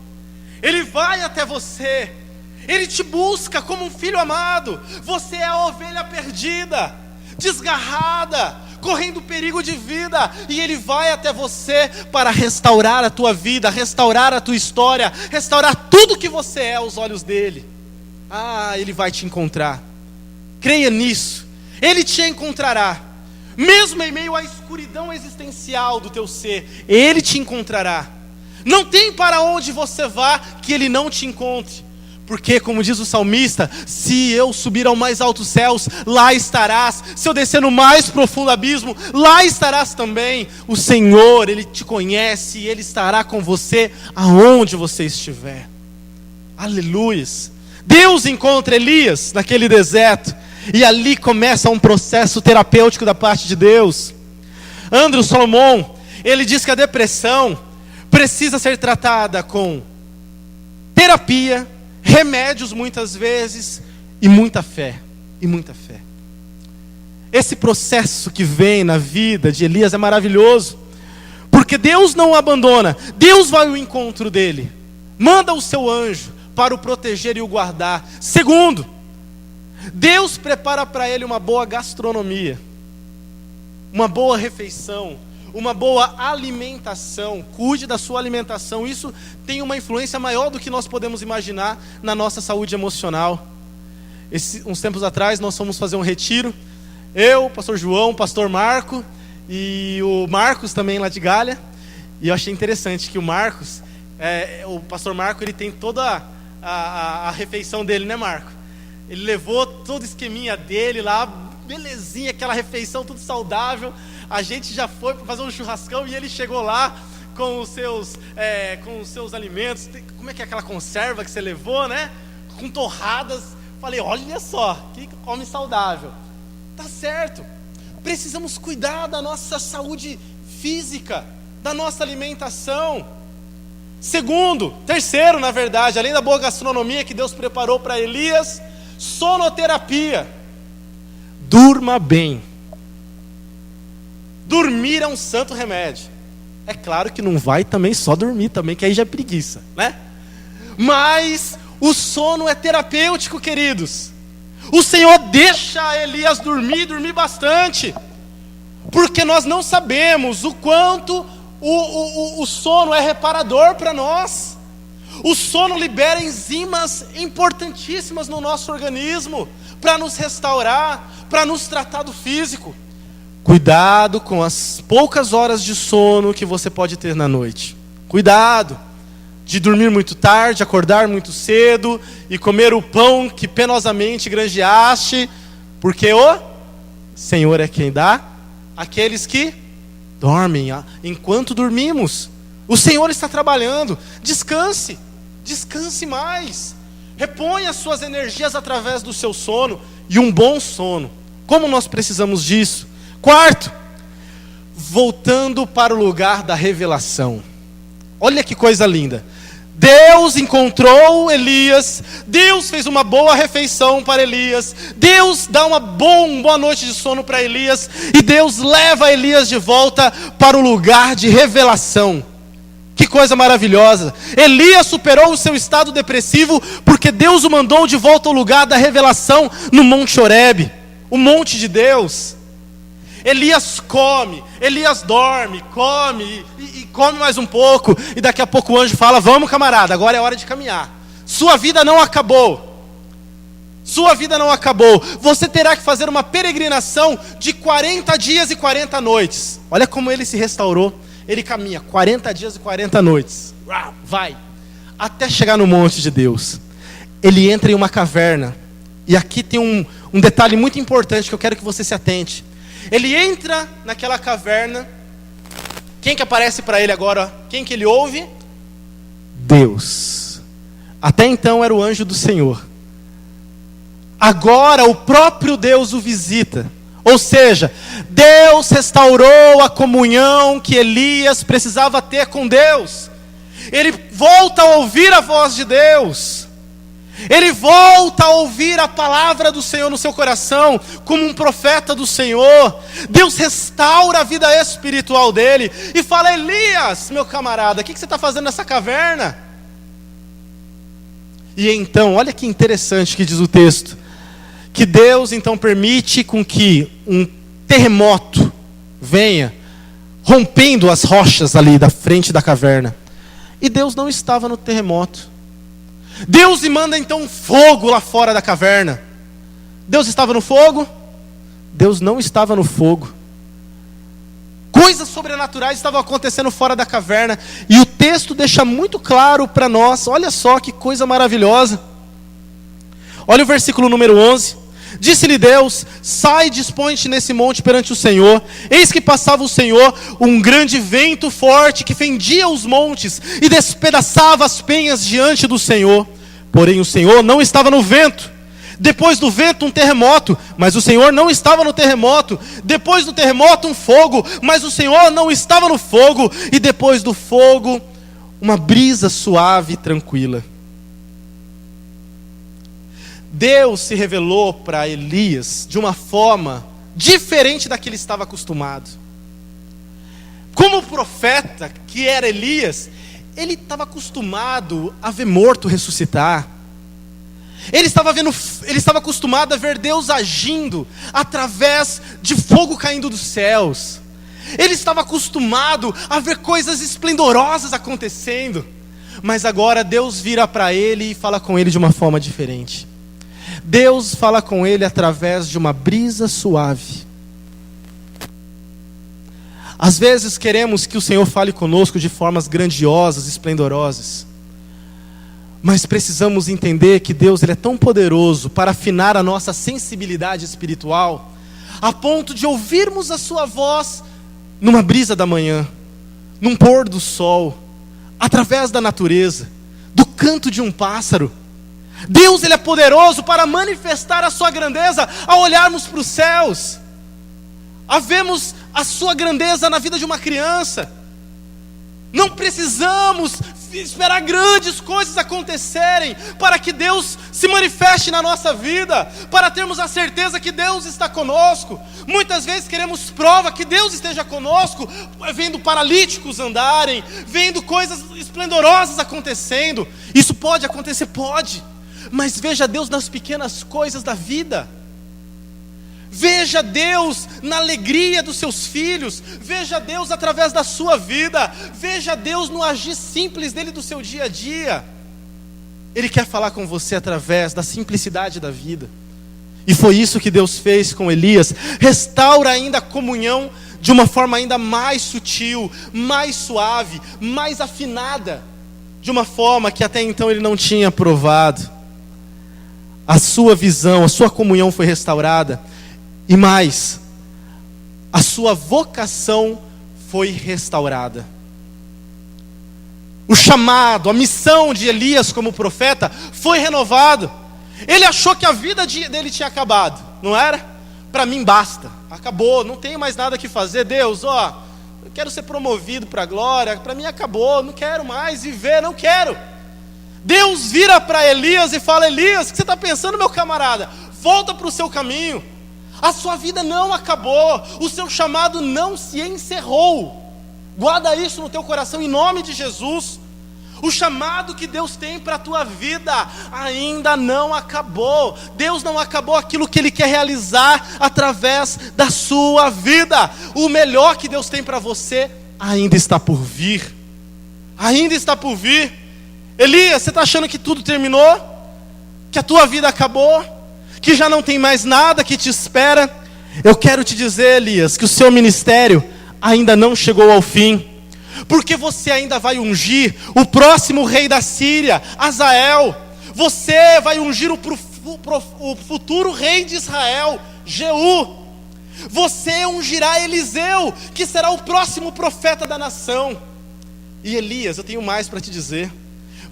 Ele vai até você, Ele te busca como um filho amado. Você é a ovelha perdida, desgarrada, correndo perigo de vida, e Ele vai até você para restaurar a tua vida, restaurar a tua história, restaurar tudo que você é aos olhos dEle. Ele vai te encontrar. Creia nisso, Ele te encontrará, mesmo em meio à escuridão existencial do teu ser, Ele te encontrará. Não tem para onde você vá que Ele não te encontre, porque como diz o salmista, se eu subir ao mais altos céus, lá estarás. Se eu descer no mais profundo abismo, lá estarás também. O Senhor, Ele te conhece e Ele estará com você aonde você estiver. Aleluias. Deus encontra Elias naquele deserto, e ali começa um processo terapêutico da parte de Deus. Andrew Solomon, ele diz que a depressão precisa ser tratada com terapia, remédios muitas vezes, e muita fé. E muita fé. Esse processo que vem na vida de Elias é maravilhoso, porque Deus não o abandona, Deus vai ao encontro dele, manda o seu anjo para o proteger e o guardar. Segundo, Deus prepara para ele uma boa gastronomia, uma boa refeição, uma boa alimentação. Cuide da sua alimentação. Isso tem uma influência maior do que nós podemos imaginar na nossa saúde emocional. Uns tempos atrás nós fomos fazer um retiro, eu, o pastor João, o pastor Marco e o Marcos também lá de Galha. E eu achei interessante que o Marcos, o pastor Marco, ele tem toda a refeição dele, né, Marco? Ele levou todo o esqueminha dele lá, belezinha, aquela refeição tudo saudável. A gente já foi para fazer um churrascão e ele chegou lá com os seus alimentos. Como é que é aquela conserva que você levou, né? Com torradas. Falei, olha só, que come saudável. Tá certo. Precisamos cuidar da nossa saúde física, da nossa alimentação. Terceiro, na verdade, além da boa gastronomia que Deus preparou para Elias, sonoterapia. Durma bem. dormir é um santo remédio. É claro que não vai também só dormir também, que aí já é preguiça, né? Mas o sono é terapêutico, queridos. O Senhor deixa Elias dormir bastante, porque nós não sabemos o quanto o sono é reparador para nós. O sono libera enzimas importantíssimas no nosso organismo, para nos restaurar, para nos tratar do físico. Cuidado com as poucas horas de sono que você pode ter na noite. Cuidado de dormir muito tarde, acordar muito cedo e comer o pão que penosamente granjeaste, porque o Senhor é quem dá àqueles que dormem. Enquanto dormimos, o Senhor está trabalhando. Descanse mais. Reponha as suas energias através do seu sono, e um bom sono. Como nós precisamos disso? Quarto, voltando para o lugar da revelação. Olha que coisa linda. Deus encontrou Elias, Deus fez uma boa refeição para Elias, Deus dá uma boa noite de sono para Elias, e Deus leva Elias de volta para o lugar de revelação. Que coisa maravilhosa. Elias superou o seu estado depressivo, porque Deus o mandou de volta ao lugar da revelação, no Monte Horebe, o monte de Deus. Elias come, Elias dorme, come e come mais um pouco, e daqui a pouco o anjo fala: vamos, camarada, agora é hora de caminhar. Sua vida não acabou. Sua vida não acabou. Você terá que fazer uma peregrinação de 40 dias e 40 noites. Olha como ele se restaurou. Ele caminha 40 dias e 40 noites. Vai. Até chegar no monte de Deus. Ele entra em uma caverna. E aqui tem um detalhe muito importante que eu quero que você se atente. Ele entra naquela caverna. Quem que aparece para ele agora? Quem que ele ouve? Deus. Até então era o anjo do Senhor. Agora o próprio Deus o visita. Ou seja, Deus restaurou a comunhão que Elias precisava ter com Deus. Ele volta a ouvir a voz de Deus. Ele volta a ouvir a palavra do Senhor no seu coração, como um profeta do Senhor. Deus restaura a vida espiritual dele e fala: Elias, meu camarada, o que você está fazendo nessa caverna? E então, olha que interessante que diz o texto, que Deus então permite com que um terremoto venha, rompendo as rochas ali da frente da caverna. E Deus não estava no terremoto. Deus lhe manda então fogo lá fora da caverna. Deus estava no fogo? Deus não estava no fogo. Coisas sobrenaturais estavam acontecendo fora da caverna. E o texto deixa muito claro para nós. Olha só que coisa maravilhosa. Olha o versículo número 11. Disse-lhe Deus: sai e dispõe-te nesse monte perante o Senhor. Eis que passava o Senhor um grande vento forte que fendia os montes e despedaçava as penhas diante do Senhor. Porém o Senhor não estava no vento. Depois do vento um terremoto, mas o Senhor não estava no terremoto. Depois do terremoto um fogo, mas o Senhor não estava no fogo. E depois do fogo uma brisa suave e tranquila. Deus se revelou para Elias de uma forma diferente da que ele estava acostumado. Como profeta que era Elias, ele estava acostumado a ver morto ressuscitar. Ele estava acostumado a ver Deus agindo através de fogo caindo dos céus. Ele estava acostumado a ver coisas esplendorosas acontecendo. Mas agora Deus vira para ele e fala com ele de uma forma diferente. Deus fala com ele através de uma brisa suave. Às vezes queremos que o Senhor fale conosco de formas grandiosas, esplendorosas. Mas precisamos entender que Deus ele é tão poderoso para afinar a nossa sensibilidade espiritual, a ponto de ouvirmos a sua voz numa brisa da manhã, num pôr do sol, através da natureza, do canto de um pássaro. Deus ele é poderoso para manifestar a sua grandeza ao olharmos para os céus, a vermos a sua grandeza na vida de uma criança. Não precisamos esperar grandes coisas acontecerem, para que Deus se manifeste na nossa vida, para termos a certeza que Deus está conosco. Muitas vezes queremos prova que Deus esteja conosco, vendo paralíticos andarem, vendo coisas esplendorosas acontecendo. Isso pode acontecer? Pode, mas veja Deus nas pequenas coisas da vida. Veja Deus na alegria dos seus filhos, veja Deus através da sua vida, veja Deus no agir simples dele do seu dia a dia. Ele quer falar com você através da simplicidade da vida. E foi isso que Deus fez com Elias. Restaura ainda a comunhão de uma forma ainda mais sutil, mais suave, mais afinada, de uma forma que até então ele não tinha provado. A sua visão, a sua comunhão foi restaurada. E mais, a sua vocação foi restaurada. O chamado, a missão de Elias como profeta foi renovado. Ele achou que a vida dele tinha acabado, não era? Para mim basta, acabou, não tenho mais nada que fazer. Deus, eu quero ser promovido para a glória, para mim acabou, não quero mais viver, não quero. Deus vira para Elias e fala: Elias, o que você está pensando, meu camarada? Volta para o seu caminho. A sua vida não acabou, o seu chamado não se encerrou. Guarda isso no teu coração em nome de Jesus. O chamado que Deus tem para a tua vida ainda não acabou. Deus não acabou aquilo que Ele quer realizar através da sua vida. O melhor que Deus tem para você ainda está por vir. Ainda está por vir. Elias, você está achando que tudo terminou? Que a tua vida acabou? Que já não tem mais nada que te espera? Eu quero te dizer, Elias, que o seu ministério ainda não chegou ao fim, porque você ainda vai ungir o próximo rei da Síria, Azael. Você vai ungir o futuro rei de Israel, Jeú. Você ungirá Eliseu, que será o próximo profeta da nação. E Elias, eu tenho mais para te dizer.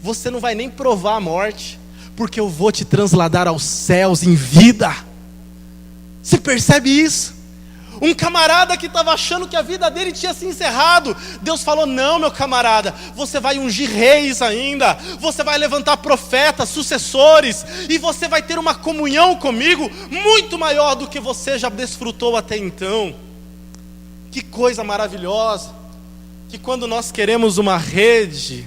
Você não vai nem provar a morte, porque eu vou te transladar aos céus em vida. Você percebe isso? Um camarada que estava achando que a vida dele tinha se encerrado, Deus falou: não, meu camarada, você vai ungir reis ainda, você vai levantar profetas, sucessores, e você vai ter uma comunhão comigo muito maior do que você já desfrutou até então. Que coisa maravilhosa, que quando nós queremos uma rede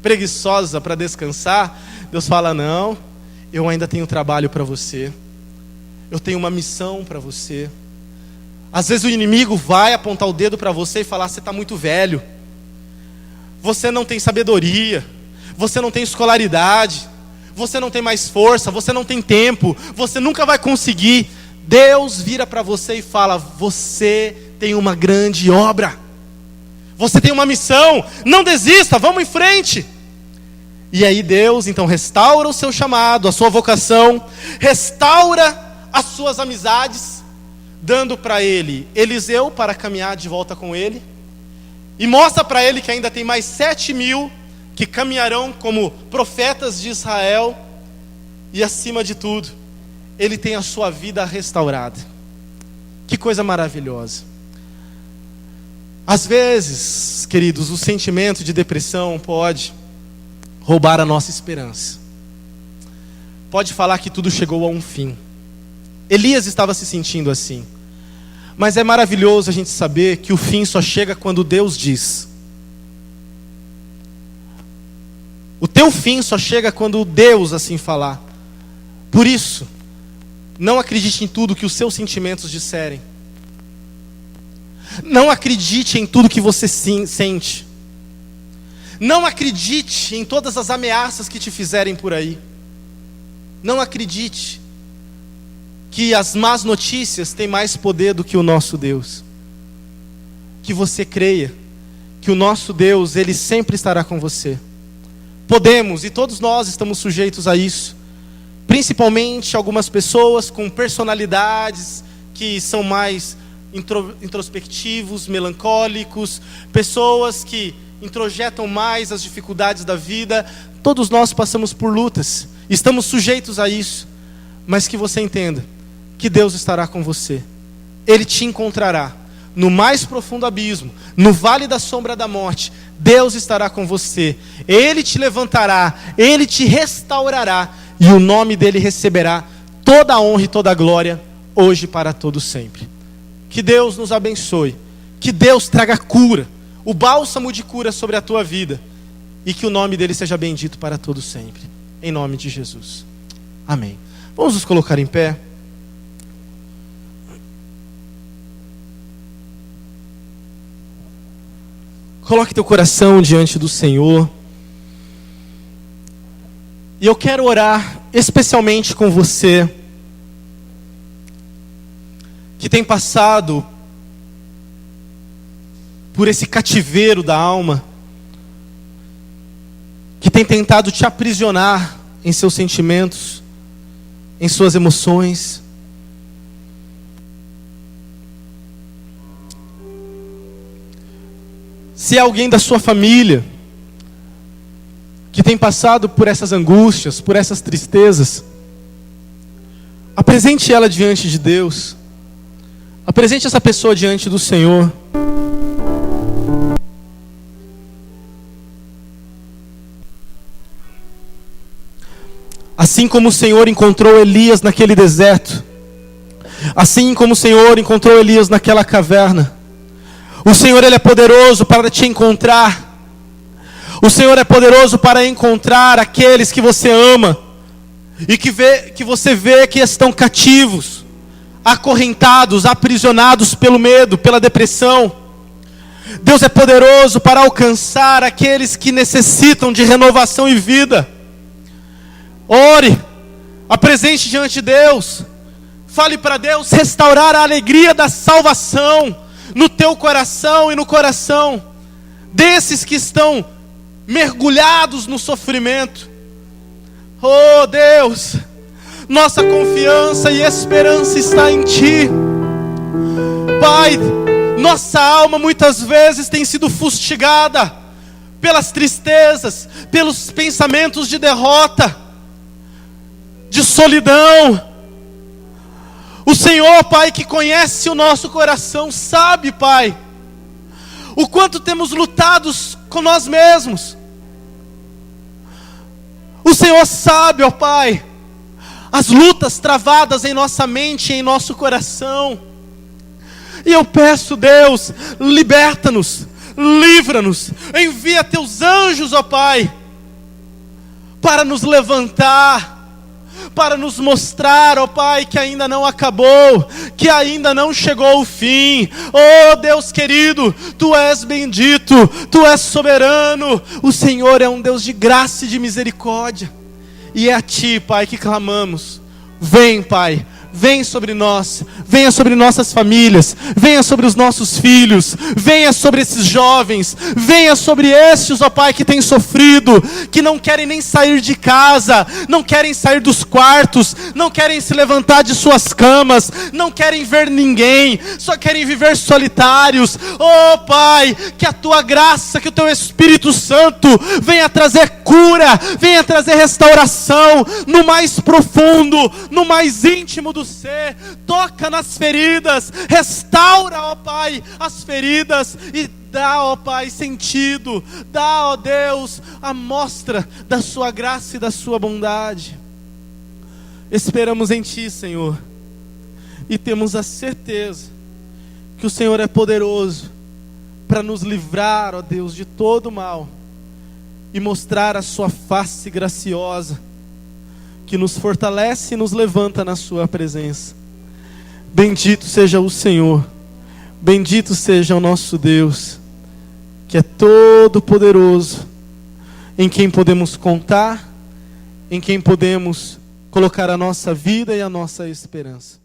preguiçosa para descansar, Deus fala: não, eu ainda tenho trabalho para você, eu tenho uma missão para você. Às vezes o inimigo vai apontar o dedo para você e falar: você está muito velho, você não tem sabedoria, você não tem escolaridade, você não tem mais força, você não tem tempo, você nunca vai conseguir. Deus vira para você e fala: você tem uma grande obra, você tem uma missão, não desista, vamos em frente. E aí Deus então restaura o seu chamado, a sua vocação, restaura as suas amizades, dando para ele Eliseu para caminhar de volta com ele, e mostra para ele que ainda tem mais 7.000 que caminharão como profetas de Israel. E acima de tudo, ele tem a sua vida restaurada. Que coisa maravilhosa. Às vezes, queridos, o sentimento de depressão pode roubar a nossa esperança, pode falar que tudo chegou a um fim. Elias estava se sentindo assim. Mas é maravilhoso a gente saber que o fim só chega quando Deus diz. O teu fim só chega quando Deus assim falar. Por isso, não acredite em tudo que os seus sentimentos disserem. Não acredite em tudo que você sente. Não acredite em todas as ameaças que te fizerem por aí. Não acredite que as más notícias têm mais poder do que o nosso Deus. Que você creia que o nosso Deus, Ele sempre estará com você. Podemos, e todos nós estamos sujeitos a isso, principalmente algumas pessoas com personalidades que são mais introspectivos, melancólicos, pessoas que introjetam mais as dificuldades da vida. Todos nós passamos por lutas, estamos sujeitos a isso, mas que você entenda que Deus estará com você. Ele te encontrará no mais profundo abismo, no vale da sombra da morte. Deus estará com você, Ele te levantará, Ele te restaurará, e o nome dEle receberá toda a honra e toda a glória, hoje e para todo sempre. Que Deus nos abençoe, que Deus traga cura, o bálsamo de cura sobre a tua vida, e que o nome dEle seja bendito para todo sempre, em nome de Jesus, amém. Vamos nos colocar em pé. Coloque teu coração diante do Senhor. E eu quero orar especialmente com você que tem passado por esse cativeiro da alma, que tem tentado te aprisionar em seus sentimentos, em suas emoções. Se é alguém da sua família que tem passado por essas angústias, por essas tristezas, apresente ela diante de Deus. Apresente essa pessoa diante do Senhor. Assim como o Senhor encontrou Elias naquele deserto, assim como o Senhor encontrou Elias naquela caverna, o Senhor, Ele é poderoso para te encontrar. O Senhor é poderoso para encontrar aqueles que você ama e que você vê que estão cativos, acorrentados, aprisionados pelo medo, pela depressão. Deus é poderoso para alcançar aqueles que necessitam de renovação e vida. Ore, apresente diante de Deus, fale para Deus restaurar a alegria da salvação no teu coração e no coração desses que estão mergulhados no sofrimento. Oh Deus, nossa confiança e esperança está em Ti. Pai, nossa alma muitas vezes tem sido fustigada pelas tristezas, pelos pensamentos de derrota, de solidão. O Senhor, Pai, que conhece o nosso coração, sabe, Pai, o quanto temos lutado com nós mesmos. O Senhor sabe, ó Pai, as lutas travadas em nossa mente e em nosso coração. E eu peço, Deus, liberta-nos, livra-nos, envia teus anjos, ó Pai, para nos levantar, para nos mostrar, ó Pai, que ainda não acabou, que ainda não chegou o fim. Oh Deus querido, Tu és bendito, Tu és soberano. O Senhor é um Deus de graça e de misericórdia, e é a Ti, Pai, que clamamos. Vem, Pai, vem sobre nós, venha sobre nossas famílias, venha sobre os nossos filhos, venha sobre esses jovens, venha sobre estes, ó Pai, que têm sofrido, que não querem nem sair de casa, não querem sair dos quartos, não querem se levantar de suas camas, não querem ver ninguém, só querem viver solitários. Oh Pai, que a Tua graça, que o Teu Espírito Santo venha trazer cura, venha trazer restauração no mais profundo, no mais íntimo do ser. Toca nas feridas, restaura, ó Pai, as feridas e dá, ó Pai, sentido, dá, ó Deus, a mostra da Sua graça e da Sua bondade. Esperamos em Ti, Senhor, e temos a certeza que o Senhor é poderoso para nos livrar, ó Deus, de todo mal e mostrar a Sua face graciosa, que nos fortalece e nos levanta na Sua presença. Bendito seja o Senhor, bendito seja o nosso Deus, que é todo poderoso, em quem podemos contar, em quem podemos colocar a nossa vida e a nossa esperança.